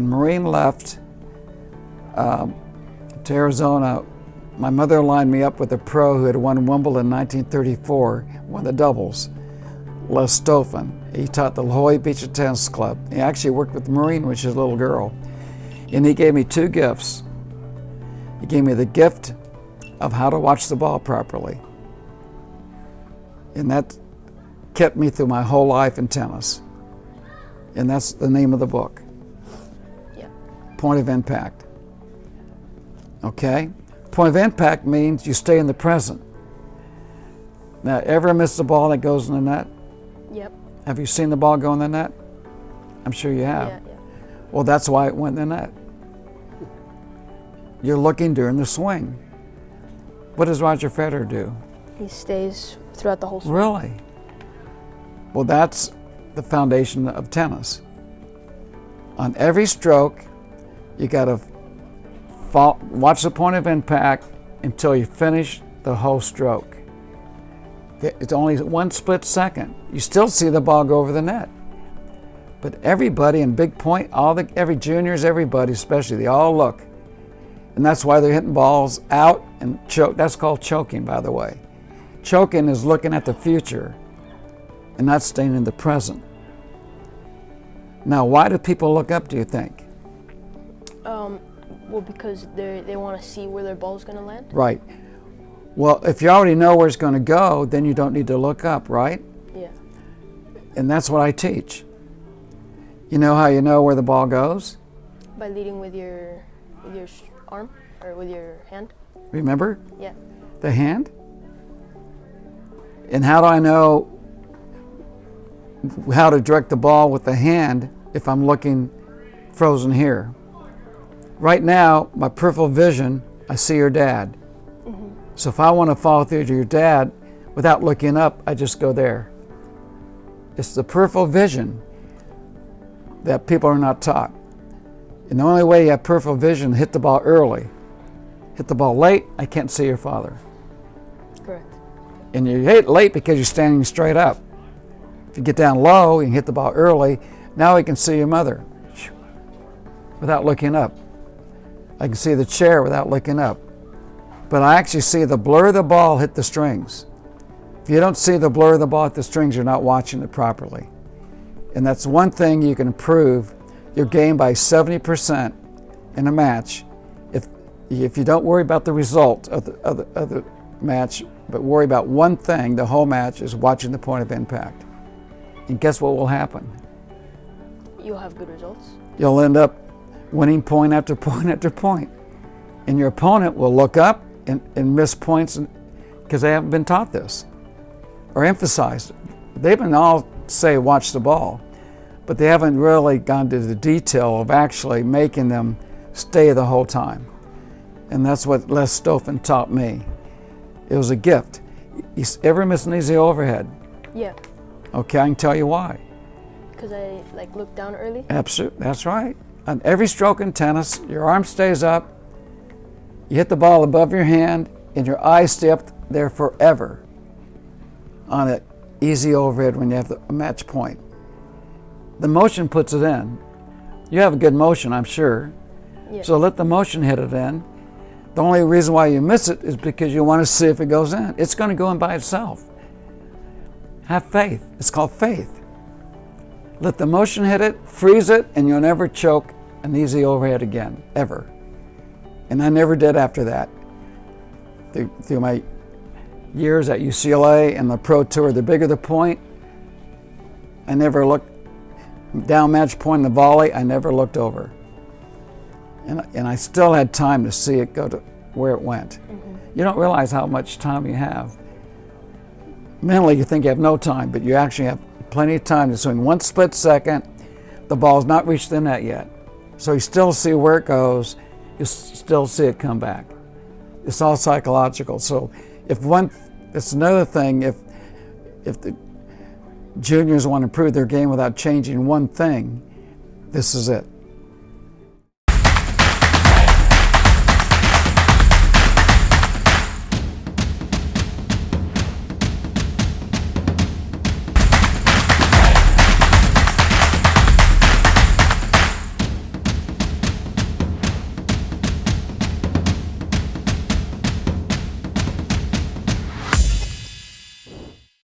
when Marine left to Arizona, my mother lined me up with a pro who had won Wimbledon in 1934, won the doubles, Les Stoffen. He taught the La Jolla Beach Tennis Club. He actually worked with the Marine when she was a little girl. And he gave me two gifts. He gave me the gift of how to watch the ball properly. And that kept me through my whole life in tennis. And that's the name of the book. Yeah. Point of Impact. Okay? Point of impact means you stay in the present. Now, ever miss the ball that goes in the net? Yep. Have you seen the ball go in the net? I'm sure you have. Yeah. Well, that's why it went in the net. You're looking during the swing. What does Roger Federer do? He stays throughout the whole swing. Really? Well, that's the foundation of tennis. On every stroke, you got to watch the point of impact until you finish the whole stroke. It's only 1 split second. You still see the ball go over the net. But everybody in big point, every juniors, everybody especially, they all look. And that's why they're hitting balls out and choke. That's called choking, by the way. Choking is looking at the future and not staying in the present. Now, why do people look up, do you think? Well, because they want to see where their ball's going to land. Right. Well, if you already know where it's going to go, then you don't need to look up, right? Yeah. And that's what I teach. You know how you know where the ball goes? By leading with your arm or with your hand. Remember? Yeah. The hand? And how do I know how to direct the ball with the hand if I'm looking frozen here? Right now, my peripheral vision, I see your dad. Mm-hmm. So if I want to follow through to your dad without looking up, I just go there. It's the peripheral vision that people are not taught. And the only way you have peripheral vision, hit the ball early. Hit the ball late, I can't see your father. Correct. And you hit late because you're standing straight up. If you get down low and hit the ball early, now I can see your mother without looking up. I can see the chair without looking up. But I actually see the blur of the ball hit the strings. If you don't see the blur of the ball hit the strings, you're not watching it properly. And that's one thing you can improve your game by 70% in a match if you don't worry about the result of the match, but worry about one thing the whole match is watching the point of impact. And guess what will happen? You'll have good results. You'll end up winning point after point after point. And your opponent will look up and miss points because they haven't been taught this or emphasized. They've been all say watch the ball, but they haven't really gone to the detail of actually making them stay the whole time. And that's what Les Stoffen taught me. It was a gift. You ever miss an easy overhead? Yeah. Okay, I can tell you why. Because I looked down early. Absolutely, that's right. On every stroke in tennis, your arm stays up, you hit the ball above your hand, and your eyes stay up there forever on an easy overhead when you have a match point. The motion puts it in. You have a good motion, I'm sure. Yeah. So let the motion hit it in. The only reason why you miss it is because you want to see if it goes in. It's going to go in by itself. Have faith. It's called faith. Let the motion hit it, freeze it, and you'll never choke an easy overhead again, ever. And I never did after that. Through my years at UCLA and the Pro Tour, the bigger the point, I never looked down match point in the volley, I never looked over. And I still had time to see it go to where it went. Mm-hmm. You don't realize how much time you have. Mentally, you think you have no time, but you actually have plenty of time to swing 1 split second. The ball's not reached the net yet. So you still see where it goes, you still see it come back. It's all psychological. So it's another thing, if the juniors want to improve their game without changing one thing, this is it.